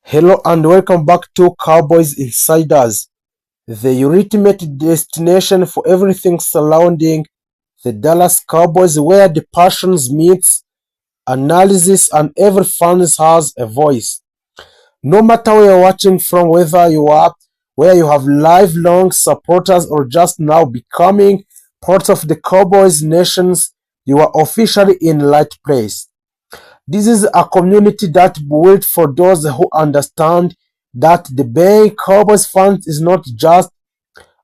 Hello and welcome back to Cowboys Insiders, the ultimate destination for everything surrounding the Dallas Cowboys, where the passions meets analysis and every fan has a voice. No matter where you're watching from, whether you are where you have lifelong supporters or just now becoming part of the Cowboys nations, you are officially in the right place. This is a community that built for those who understand that the being Cowboys fans is not just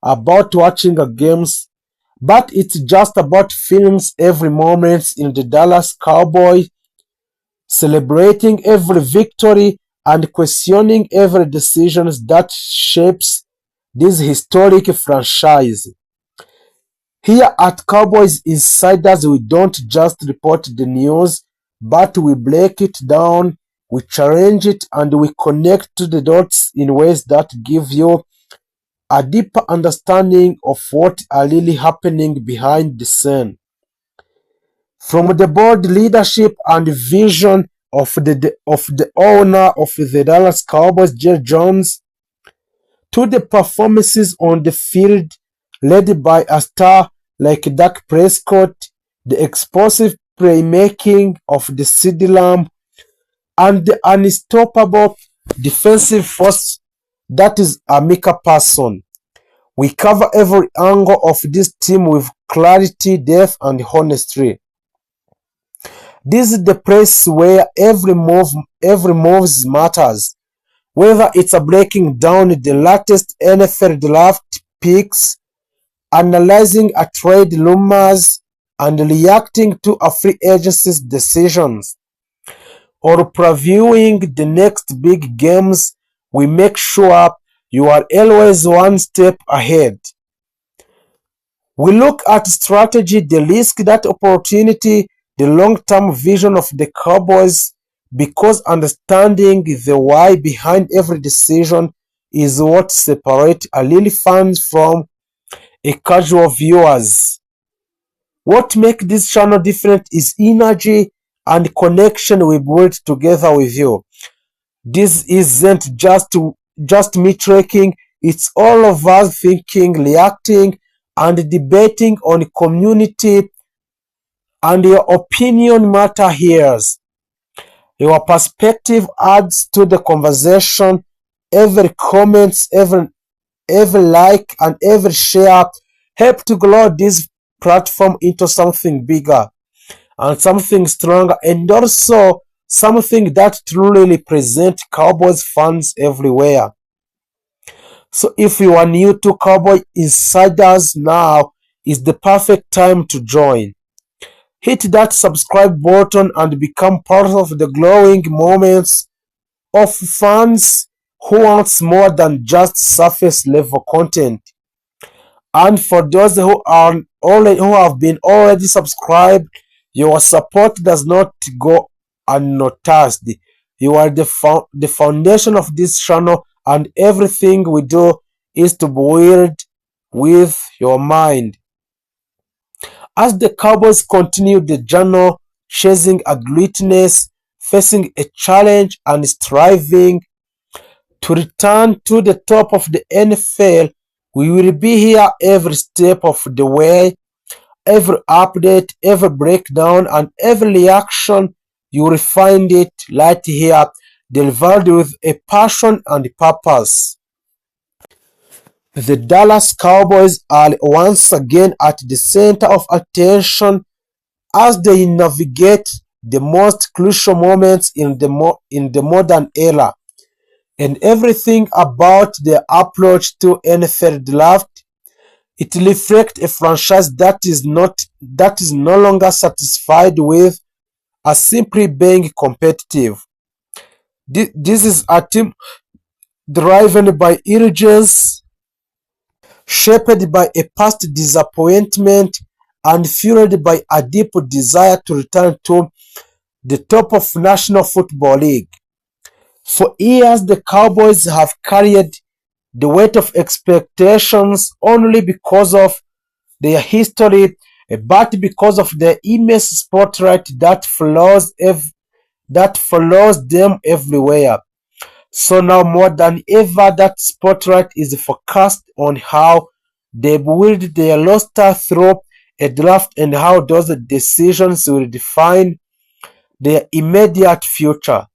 about watching a games, but it's just about feeling every moment in the Dallas Cowboys, celebrating every victory and questioning every decision that shapes this historic franchise. Here at Cowboys Insiders, we don't just report the news, but we break it down, we challenge it, and we connect to the dots in ways that give you a deeper understanding of what are really happening behind the scene. From the board leadership and vision of the owner of the Dallas Cowboys, Jerry Jones, to the performances on the field led by a star like Dak Prescott, the explosive playmaking of the CD Lamb, and the unstoppable defensive force that is Amika Parson. We cover every angle of this team with clarity, depth, and honesty. This is the place where every move matters. Whether it's a breaking down the latest NFL draft picks, analyzing a trade rumors, and reacting to a free agency's decisions, or previewing the next big games, we make sure you are always one step ahead. We look at strategy, the risk, that opportunity, the long-term vision of the Cowboys, because understanding the why behind every decision is what separates a real fan from a casual viewers. What makes this channel different is energy and connection we build together with you. This isn't just me tracking, it's all of us thinking, reacting, and debating on community, and your opinion matter here. Your perspective adds to the conversation. Every comment, every like, and every share help to grow this platform into something bigger and something stronger, and also something that truly represents Cowboys fans everywhere. So if you are new to Cowboy Insiders, now is the perfect time to join. Hit that subscribe button and become part of the glowing moments of fans who wants more than just surface level content. And for those who have been already subscribed, your support does not go unnoticed. You are the foundation of this channel, and everything we do is to build with your mind. As the Cowboys continue the journey, chasing a greatness, facing a challenge, and striving to return to the top of the NFL, we will be here every step of the way, every update, every breakdown, and every reaction. You will find it right here, delivered with a passion and purpose. The Dallas Cowboys are once again at the center of attention as they navigate the most crucial moments in the modern era, and everything about their approach to NFL draft, it reflects a franchise that is no longer satisfied with simply being competitive. This is a team driven by urgency, shaped by a past disappointment, and fueled by a deep desire to return to the top of National Football League. For years, the Cowboys have carried the weight of expectations only because of their history, but because of the immense spotlight that follows them everywhere. So now more than ever, that spotlight is focused on how they build their roster through a draft and how those decisions will define their immediate future.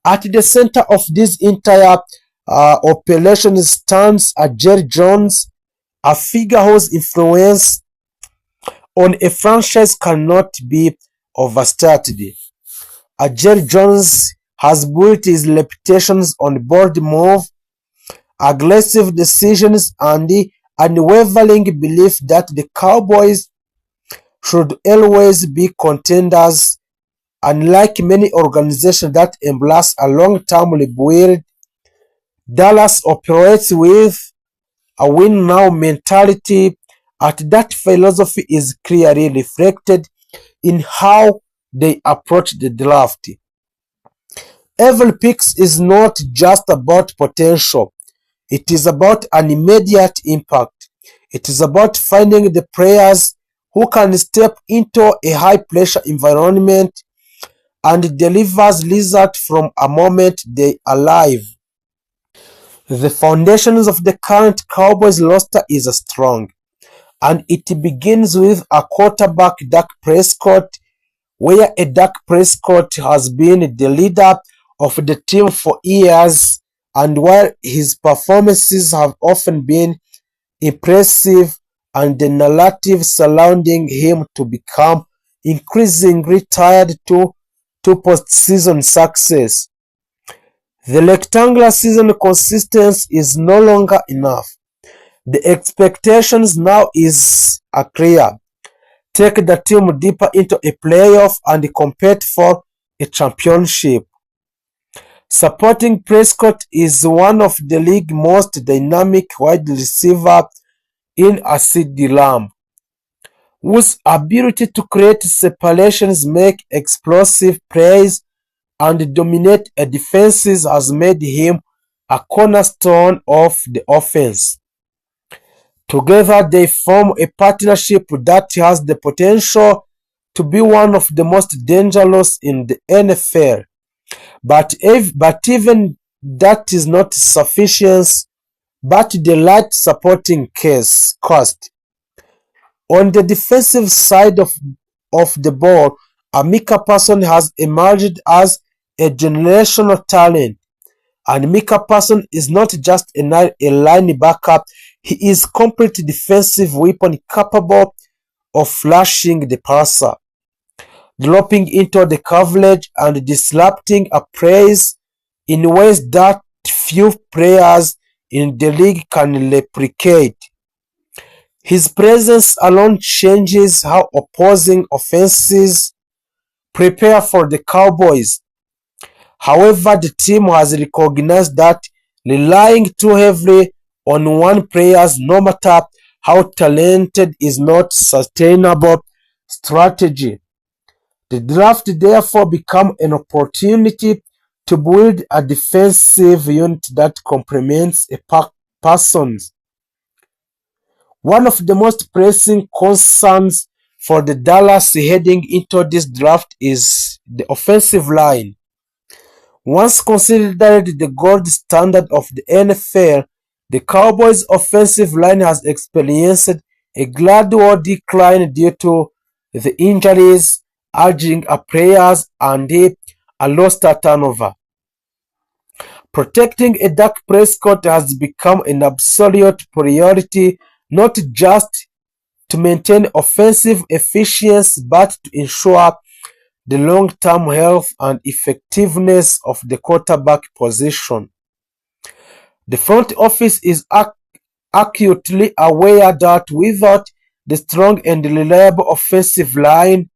At the center of this entire operation stands a Jerry Jones, a figure whose influence on a franchise cannot be overstated. Jerry Jones has built his reputation on bold move, aggressive decisions, and the unwavering belief that the Cowboys should always be contenders. Unlike many organizations that embrace a long-term rebuild, Dallas operates with a win-now mentality, and that philosophy is clearly reflected in how they approach the draft. Every pick is not just about potential, it is about an immediate impact. It is about finding the players who can step into a high-pressure environment and delivers results from a moment they arrive. The foundations of the current Cowboys roster is strong, and it begins with a quarterback, Dak Prescott, where a Dak Prescott has been the leader of the team for years, and while his performances have often been impressive and the narrative surrounding him to become increasingly tied to postseason success, the rectangular season consistency is no longer enough. The expectations now is clear. Take the team deeper into a playoff and compete for a championship. Supporting Prescott is one of the league's most dynamic wide receivers in a CeeDee Lamb, whose ability to create separations, make explosive plays, and dominate a defense has made him a cornerstone of the offense. Together, they form a partnership that has the potential to be one of the most dangerous in the NFL. But even that is not sufficient, but the right supporting case cost. On the defensive side of the ball, Micah Parsons has emerged as a generational talent. And Micah Parsons is not just a linebacker, he is a complete defensive weapon capable of flashing the passer, dropping into the coverage, and disrupting a plays in ways that few players in the league can replicate. His presence alone changes how opposing offenses prepare for the Cowboys. However, the team has recognized that relying too heavily on one player, no matter how talented, is not sustainable strategy. The draft therefore becomes an opportunity to build a defensive unit that complements a person's. One of the most pressing concerns for the Dallas heading into this draft is the offensive line. Once considered the gold standard of the NFL, the Cowboys' offensive line has experienced a gradual decline due to the injuries, aging players, and a roster turnover. Protecting a Dak Prescott has become an absolute priority, not just to maintain offensive efficiency but to ensure the long-term health and effectiveness of the quarterback position. The front office is acutely aware that without the strong and reliable offensive line,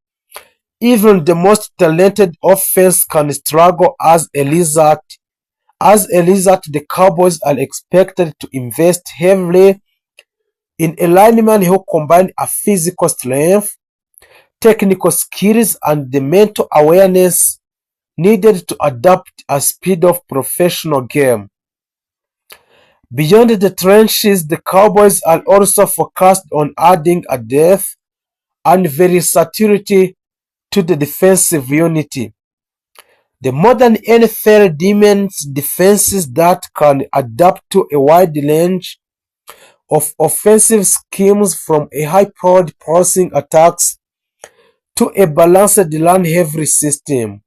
even the most talented offense can struggle. As a result, the Cowboys are expected to invest heavily in a lineman who combine a physical strength, technical skills, and the mental awareness needed to adapt a speed of professional game. Beyond the trenches, the Cowboys are also focused on adding a depth and versatility to the defensive unity. The modern NFL demands defenses that can adapt to a wide range of offensive schemes, from a high-powered passing attacks to a balanced run-heavy system.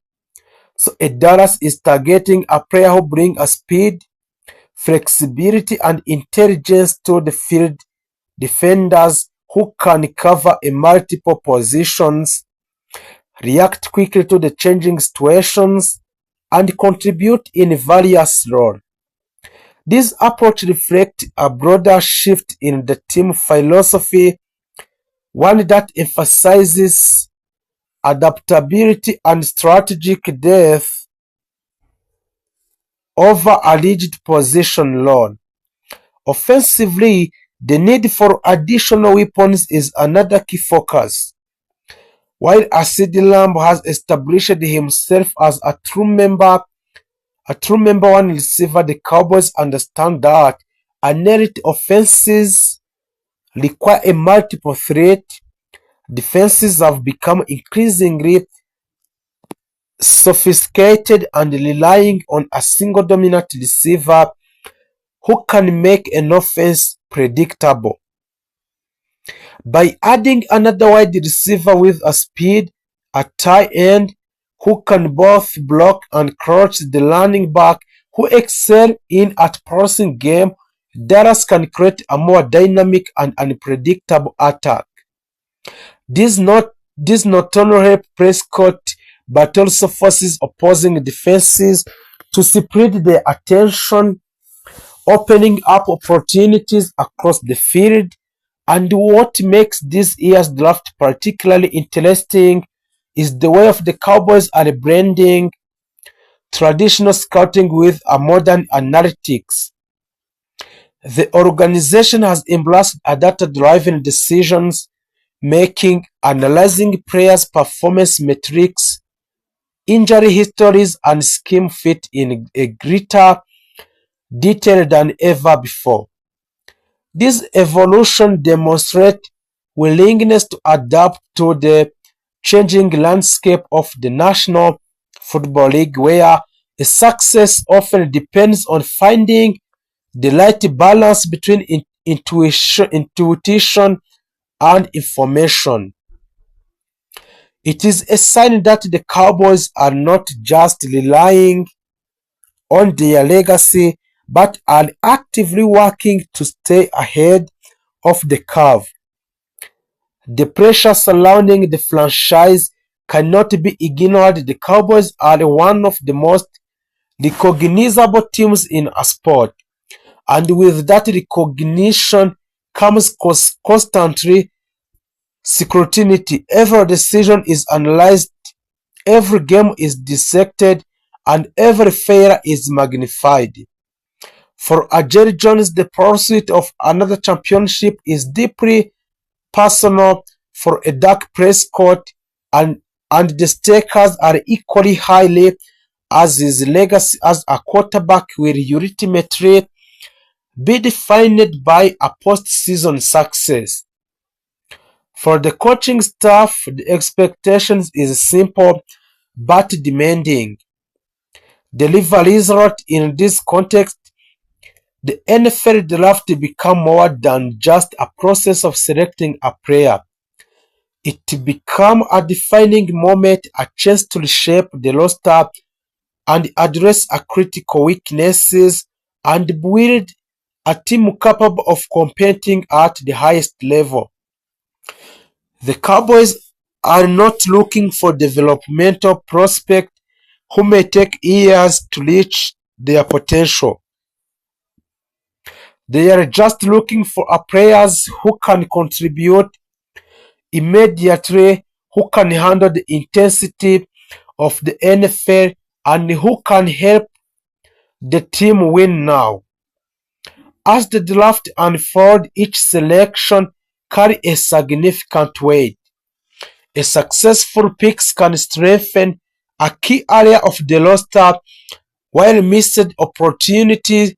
So a Dallas is targeting a player who brings a speed, flexibility, and intelligence to the field, defenders who can cover in multiple positions, react quickly to the changing situations, and contribute in various roles. This approach reflects a broader shift in the team philosophy, one that emphasizes adaptability and strategic depth over a rigid position role. Offensively, the need for additional weapons is another key focus. While CeeDee Lamb has established himself as a true number one receiver, the Cowboys understand that elite offenses require a multiple threat. Defenses have become increasingly sophisticated and relying on a single dominant receiver who can make an offense predictable. By adding another wide receiver with a speed, a tight end who can both block and crouch, the running back who excel in at passing game, Dallas can create a more dynamic and unpredictable attack. This not only helps Prescott but also forces opposing defenses to spread their attention, opening up opportunities across the field. And what makes this year's draft particularly interesting is the way of the Cowboys are blending traditional scouting with a modern analytics. The organization has embraced a data-driven decisions making, analyzing players' performance metrics, injury histories, and scheme fit in a greater detail than ever before. This evolution demonstrates willingness to adapt to the changing landscape of the National Football League, where a success often depends on finding the right balance between intuition and information. It is a sign that the Cowboys are not just relying on their legacy but are actively working to stay ahead of the curve. The pressure surrounding the franchise cannot be ignored. The Cowboys are one of the most recognizable teams in a sport, and with that recognition comes constantly scrutiny. Every decision is analyzed, every game is dissected, and every failure is magnified. For Jerry Jones, the pursuit of another championship is deeply personal. For a Dak Prescott, and the stakes are equally highly, as his legacy as a quarterback will ultimately be defined by a postseason success. For the coaching staff, the expectations is simple but demanding. Deliver results. In this context, the NFL draft become more than just a process of selecting a player. It become a defining moment, a chance to reshape the roster and address a critical weaknesses and build a team capable of competing at the highest level. The Cowboys are not looking for developmental prospects who may take years to reach their potential. They are just looking for players who can contribute immediately, who can handle the intensity of the NFL, and who can help the team win now. As the draft unfolds, each selection carries a significant weight. A successful pick can strengthen a key area of the roster, while missed opportunities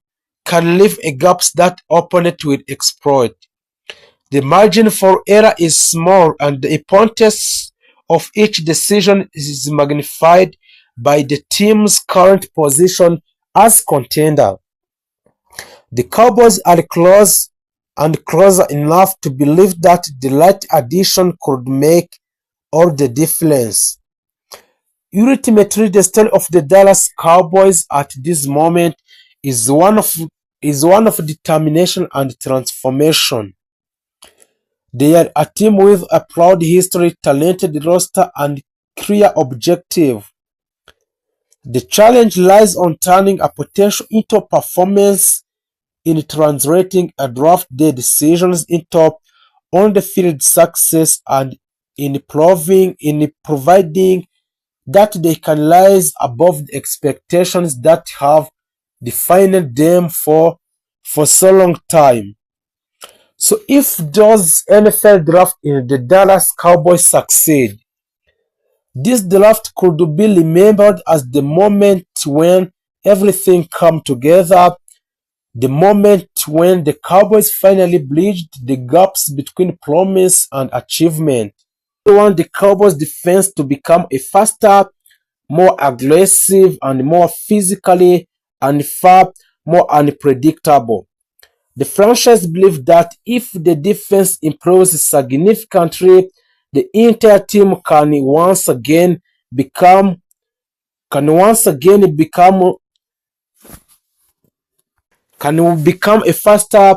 can leave gaps that opponents will exploit. The margin for error is small, and the importance of each decision is magnified. by the team's current position as contender. The Cowboys are close and closer enough to believe that the light addition could make all the difference. Ultimately, the story of the Dallas Cowboys at this moment is one of determination and transformation. They are a team with a proud history, talented roster, and clear objective. The challenge lies on turning a potential into performance, in translating a draft day decisions into on-the-field success, and in providing that they can rise above the expectations that have defined them for so long time. So if those NFL draft in the Dallas Cowboys succeed, this draft could be remembered as the moment when everything came together, the moment when the Cowboys finally bridged the gaps between promise and achievement. They want the Cowboys defense to become a faster, more aggressive, and more physically and far more unpredictable. The franchise believes that if the defense improves significantly, the entire team can once again become a faster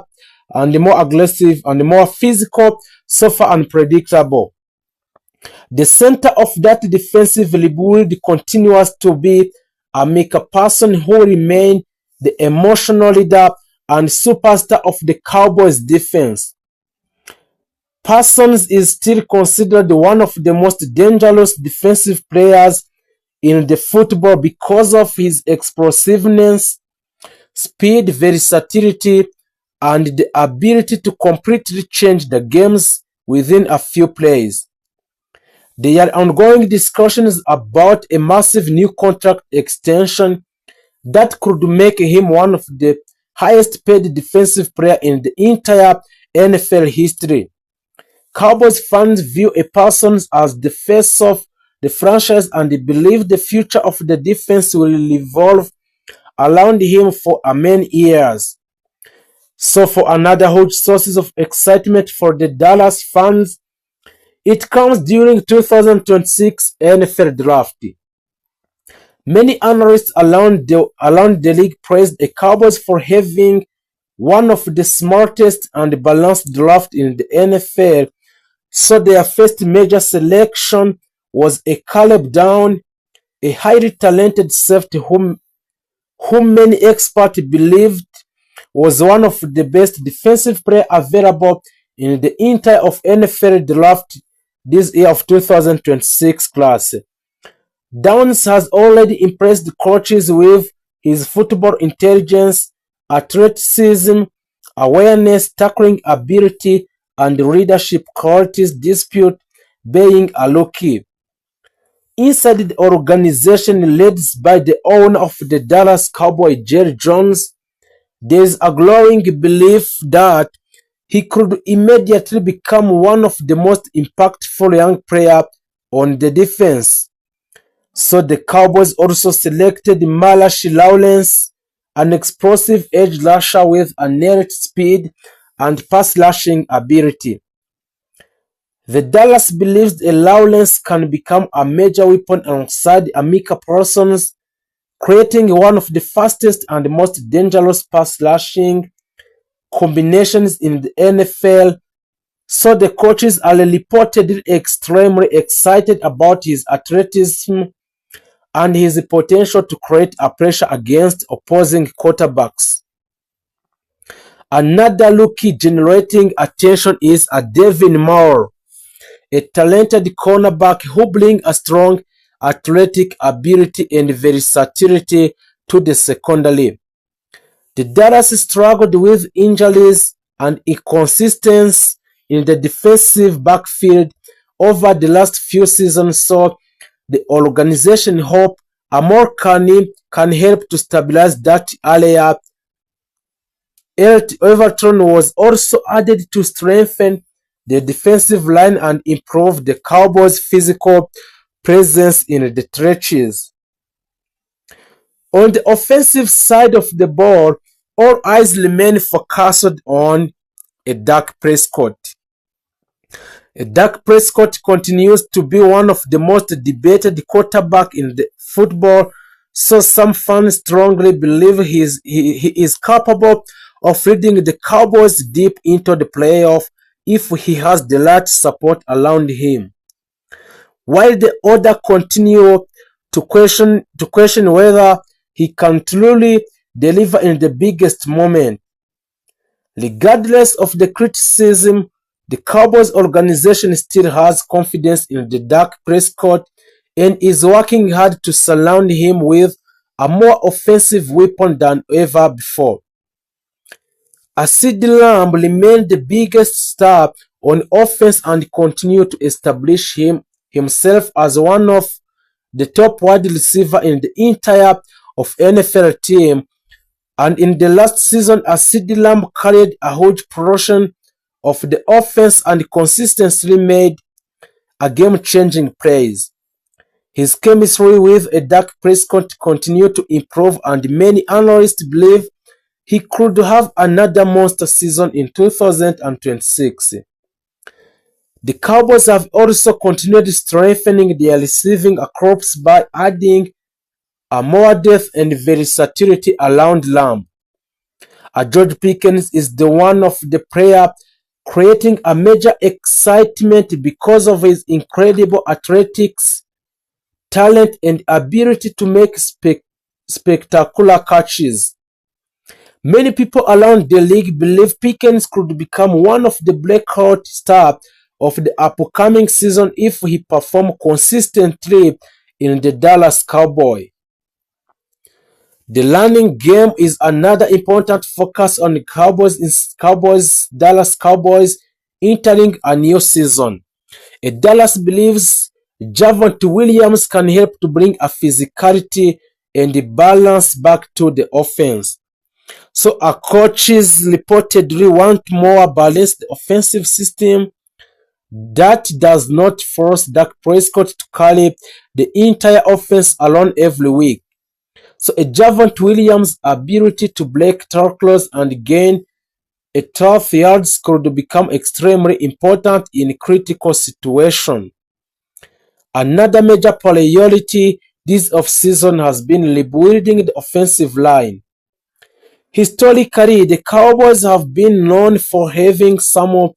and more aggressive and more physical, softer and predictable. The center of that defensive rebuild continues to be Amika Person, who remains the emotional leader and superstar of the Cowboys defense. Parsons is still considered one of the most dangerous defensive players in the football because of his explosiveness, speed, versatility, and the ability to completely change the games within a few plays. There are ongoing discussions about a massive new contract extension that could make him one of the highest paid defensive players in the entire NFL history. Cowboys fans view Parsons as the face of the franchise and believe the future of the defense will revolve around him for many years. So for another huge source of excitement for the Dallas fans, it comes during 2026 NFL Draft. Many analysts around the league praised the Cowboys for having one of the smartest and balanced drafts in the NFL, so their first major selection was a Caleb Down, a highly talented safety whom many experts believed was one of the best defensive players available in the entire of NFL draft this year of 2026 class. Downs has already impressed coaches with his football intelligence, athleticism, awareness, tackling ability, and leadership qualities despite being a rookie. Inside the organization led by the owner of the Dallas Cowboys, Jerry Jones, there is a growing belief that he could immediately become one of the most impactful young players on the defense. So the Cowboys also selected Myles Lawrence, an explosive edge rusher with innate speed and pass rushing ability. The Dallas believes that Lawrence can become a major weapon alongside Amika Parsons, creating one of the fastest and most dangerous pass rushing combinations in the NFL. So the coaches are reportedly extremely excited about his athleticism and his potential to create a pressure against opposing quarterbacks. Another rookie generating attention is Devin Moore, a talented cornerback who brings a strong athletic ability and versatility to the secondary. The Dallas struggled with injuries and inconsistency in the defensive backfield over the last few seasons, so the organization hope Amor can help to stabilize that area. Everton was also added to strengthen the defensive line and improve the Cowboys' physical presence in the trenches. On the offensive side of the ball, all eyes remain focused on a Dak Prescott. Dak Prescott continues to be one of the most debated quarterbacks in the football, so some fans strongly believe he is capable of leading the Cowboys deep into the playoff if he has the right support around him. While the other continue to question whether he can truly deliver in the biggest moment. Regardless of the criticism, the Cowboys organization still has confidence in the Dak Prescott and is working hard to surround him with a more offensive weapon than ever before. CeeDee Lamb remained the biggest star on offense and continued to establish himself as one of the top wide receiver in the entire of NFL team, and in the last season CeeDee Lamb carried a huge portion of the offense and consistently made a game-changing plays. His chemistry with Dak Prescott continued to improve, and many analysts believe he could have another monster season in 2026. The Cowboys have also continued strengthening their receiving corps by adding a more depth and versatility around Lamb. George Pickens is the one of the player creating a major excitement because of his incredible athletics, talent, and ability to make spectacular catches. Many people around the league believe Pickens could become one of the breakout stars of the upcoming season if he performs consistently in the Dallas Cowboys. The running game is another important focus on the Dallas Cowboys entering a new season. Dallas believes Javonte Williams can help to bring a physicality and a balance back to the offense. So our coaches reportedly want more balanced offensive system that does not force Dak Prescott to carry the entire offense alone every week. So Javonte Williams' ability to break tackles and gain a tough yards could become extremely important in critical situations. Another major priority this offseason has been rebuilding the offensive line. Historically, the Cowboys have been known for having some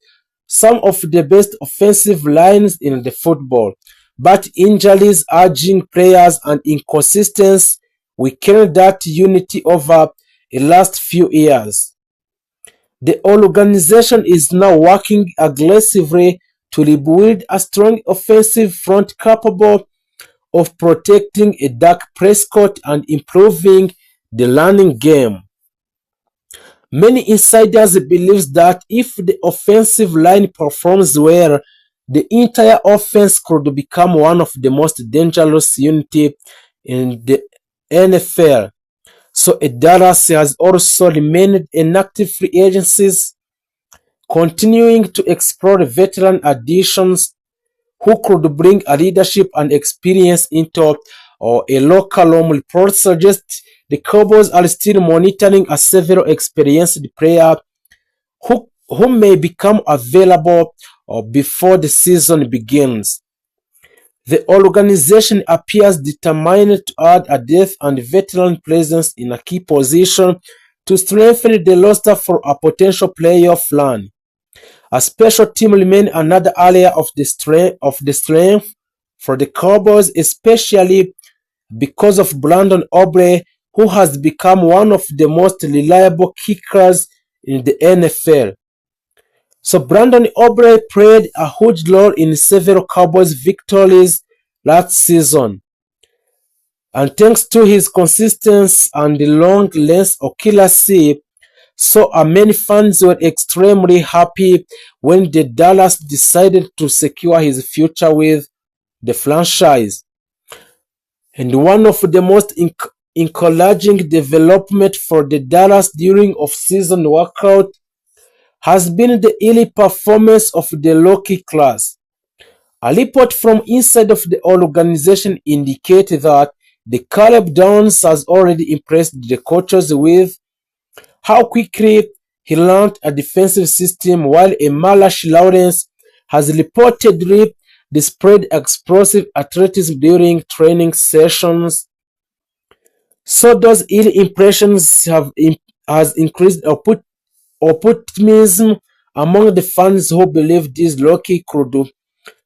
of the best offensive lines in the football, but injuries, aging players, and inconsistency weakened that unity over the last few years. The organization is now working aggressively to rebuild a strong offensive front capable of protecting a Dak Prescott and improving the running game. Many insiders believe that if the offensive line performs well, the entire offense could become one of the most dangerous units in the NFL. So Dallas has also remained in active free agencies, continuing to explore veteran additions who could bring a leadership and experience into a locker room. Reports suggest the Cowboys are still monitoring several experienced players who may become available before the season begins. The organization appears determined to add a depth and veteran presence in a key position to strengthen the roster for a potential playoff run. A special team remains another area of the strength for the Cowboys, especially because of Brandon Aubrey, who has become one of the most reliable kickers in the NFL. So Brandon Aubrey played a huge role in several Cowboys victories last season. And thanks to his consistency and long length accuracy, so many fans were extremely happy when the Dallas decided to secure his future with the franchise. And one of the most encouraging development for the Dallas during off-season workout has been the early performance of the rookie class. A report from inside of the organization indicates that The Caleb Downs has already impressed the coaches with how quickly he learned a defensive system, while a Malachi Lawrence has reportedly displayed explosive athleticism during training sessions. So those ill impressions has increased optimism among the fans who believe this rookie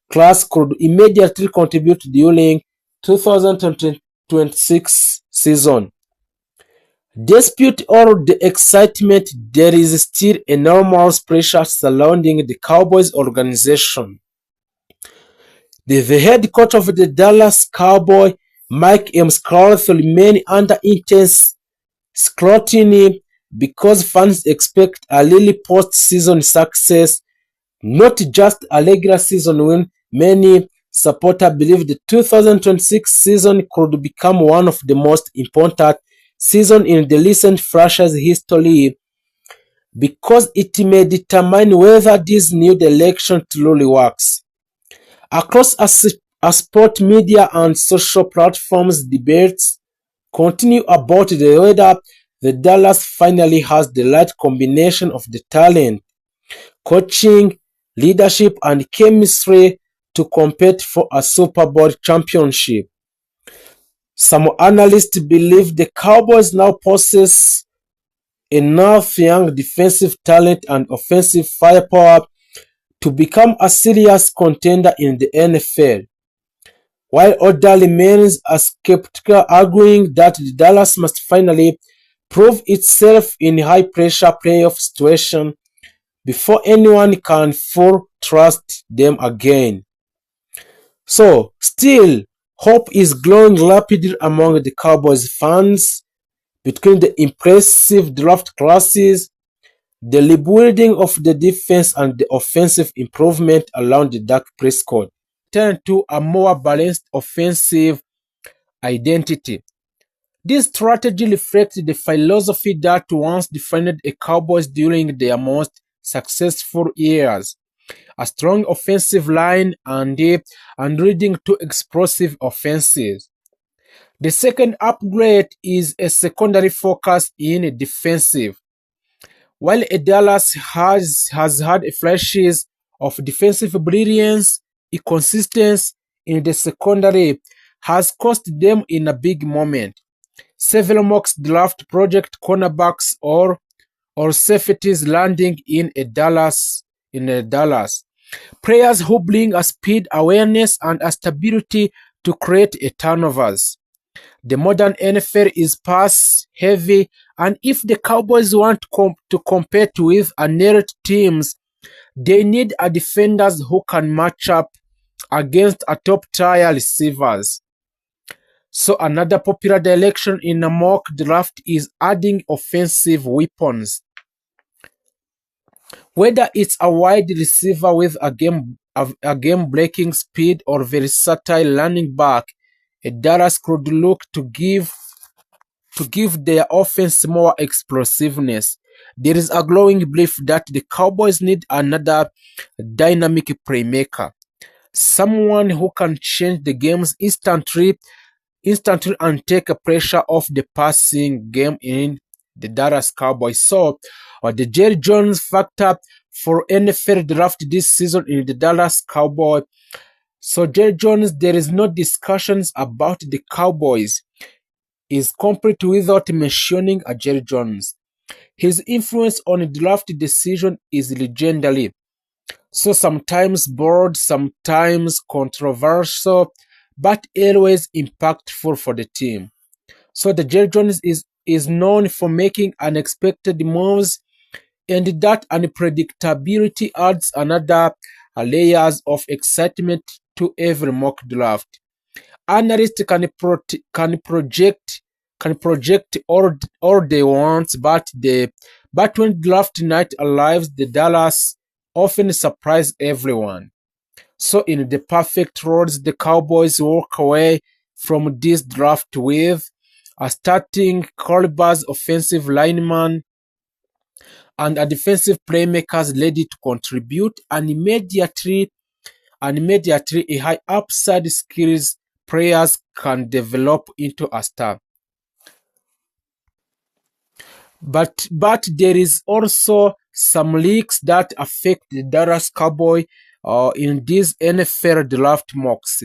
class could immediately contribute during 2026 season. Despite all the excitement, there is still enormous pressure surrounding the Cowboys organization. The head coach of the Dallas Cowboys, Mike McCarthy, remains under intense scrutiny because fans expect a really post-season success, not just a regular season win. Many supporters believe the 2026 season could become one of the most important seasons in the recent franchise history because it may determine whether this new direction truly works. Across a sport media and social platforms, debates continue about whether the Dallas finally has the right combination of the talent, coaching, leadership, and chemistry to compete for a Super Bowl championship. Some analysts believe the Cowboys now possess enough young defensive talent and offensive firepower to become a serious contender in the NFL, while others remain skeptical, arguing that Dallas must finally prove itself in high-pressure playoff situations before anyone can fully trust them again. So, still, hope is growing rapidly among the Cowboys fans between the impressive draft classes, the rebuilding of the defense, and the offensive improvement around the Dak Prescott. Turn to a more balanced offensive identity. This strategy reflects the philosophy that once defined the Cowboys during their most successful years: a strong offensive line and leading to explosive offenses. The second upgrade is a secondary focus in defensive. While Dallas has had flashes of defensive brilliance, inconsistency in the secondary has cost them in a big moment. Several mock draft project cornerbacks or safeties landing in Dallas. Players who bring a speed, awareness, and a stability to create a turnovers. The modern NFL is pass heavy, and if the Cowboys want to compete with elite teams, they need a defenders who can match up against a top-tier receivers. So another popular direction in a mock draft is adding offensive weapons. Whether it's a wide receiver with a game-breaking speed or versatile running back, Dallas could look to give their offense more explosiveness. There is a growing belief that the Cowboys need another dynamic playmaker, someone who can change the games instantly and take a pressure off the passing game in the Dallas Cowboys. So, the Jerry Jones factor for NFL draft this season in the Dallas Cowboys. So, Jerry Jones, there is no discussions about the Cowboys is complete without mentioning a Jerry Jones. His influence on the draft decision is legendary. So sometimes bold, sometimes controversial, but always impactful for the team. So the Jerry Jones is known for making unexpected moves, and that unpredictability adds another layers of excitement to every mock draft. Analysts can project all they want, but when draft night arrives, the Dallas often surprise everyone. So in the perfect roles, the Cowboys walk away from this draft with a starting calibers offensive lineman and a defensive playmakers ready to contribute, and immediately a high upside skills players can develop into a star. But there is also some leaks that affect the Dallas Cowboy in these NFL draft mocks.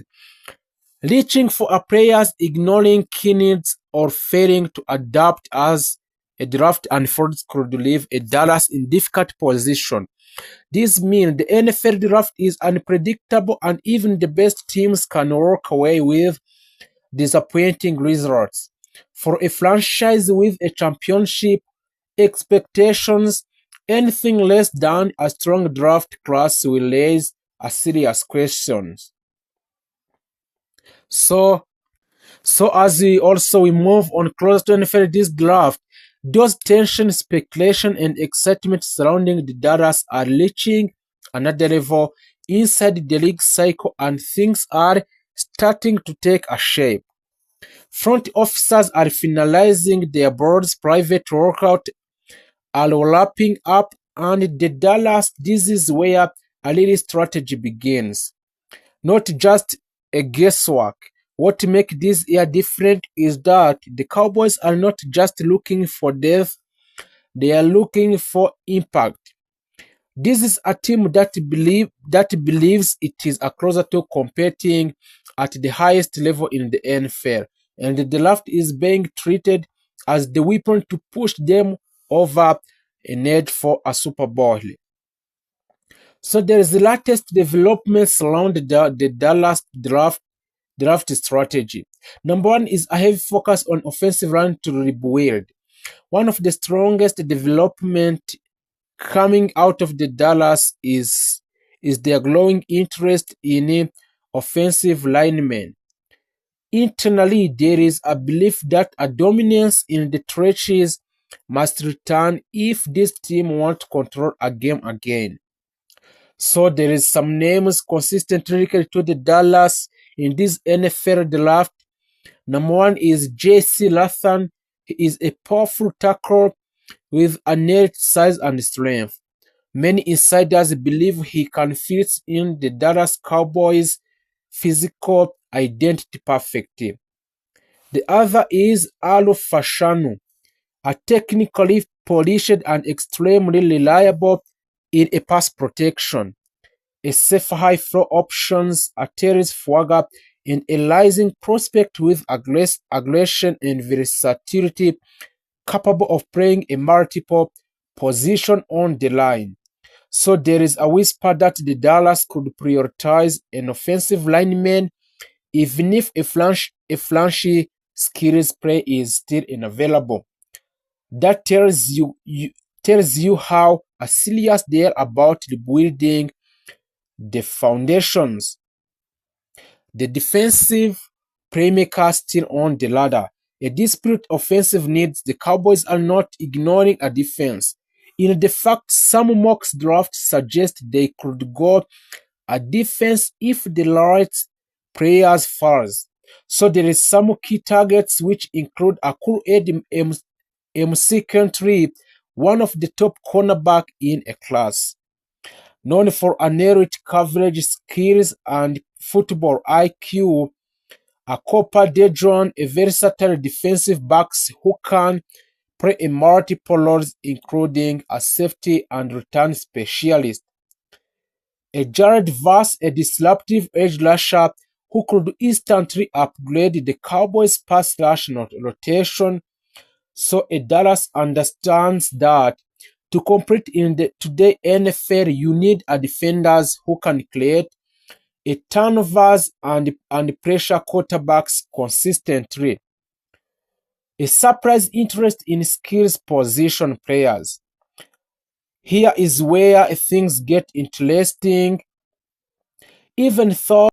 Reaching for a players, ignoring key needs, or failing to adapt as a draft unfolds could leave a Dallas in difficult position. This means the NFL draft is unpredictable and even the best teams can walk away with disappointing results. For a franchise with a championship expectations, anything less than a strong draft class will raise a serious questions. So, so as we move on closer to NFL this draft, those tension, speculation, and excitement surrounding the Dallas are reaching another level inside the league cycle, and things are starting to take a shape. Front officers are finalizing their board's private workout, are wrapping up, and the Dallas, this is where a real strategy begins. Not just a guesswork. What makes this year different is that the Cowboys are not just looking for depth, they are looking for impact. This is a team that believes it is a closer to competing at the highest level in the NFL, and the draft is being treated as the weapon to push them over an edge for a Super Bowl. So there is the latest developments around the Dallas draft strategy. Number one is a heavy focus on offensive line to rebuild. One of the strongest development coming out of the Dallas is their growing interest in offensive linemen. Internally, there is a belief that a dominance in the trenches must return if this team wants to control a game again. So there is some names consistently linked to the Dallas in this NFL draft. Number one is J.C. Lathan. He is a powerful tackle with innate size and strength. Many insiders believe he can fit in the Dallas Cowboys' physical identity perfectly. The other is Alo Fashanu, a technically polished and extremely reliable in a pass protection, a safe high floor options, a terrace swagger, and a rising prospect with aggression and versatility, capable of playing a multiple position on the line. So there is a whisper that the Dallas could prioritize an offensive lineman even if a flashy skills play is still unavailable. That tells you how serious they are about rebuilding the foundations. The defensive playmaker still on the ladder. A disparate offensive needs, the Cowboys are not ignoring a defense. In the fact, some mock drafts suggest they could go a defense if the right players falls. So there is some key targets which include Akuru MC Country, one of the top cornerback in a class, known for narrow coverage skills and football IQ. A Copa Dedron, a versatile defensive backs who can play in multiple roles, including a safety and return specialist. A Jared Verse, a disruptive edge rusher who could instantly upgrade the Cowboys' pass rush rotation. So a Dallas understands that to compete in the today NFL, you need a defenders who can create a turnovers and pressure quarterbacks consistently. A surprise interest in skills position players. Here is where things get interesting. Even though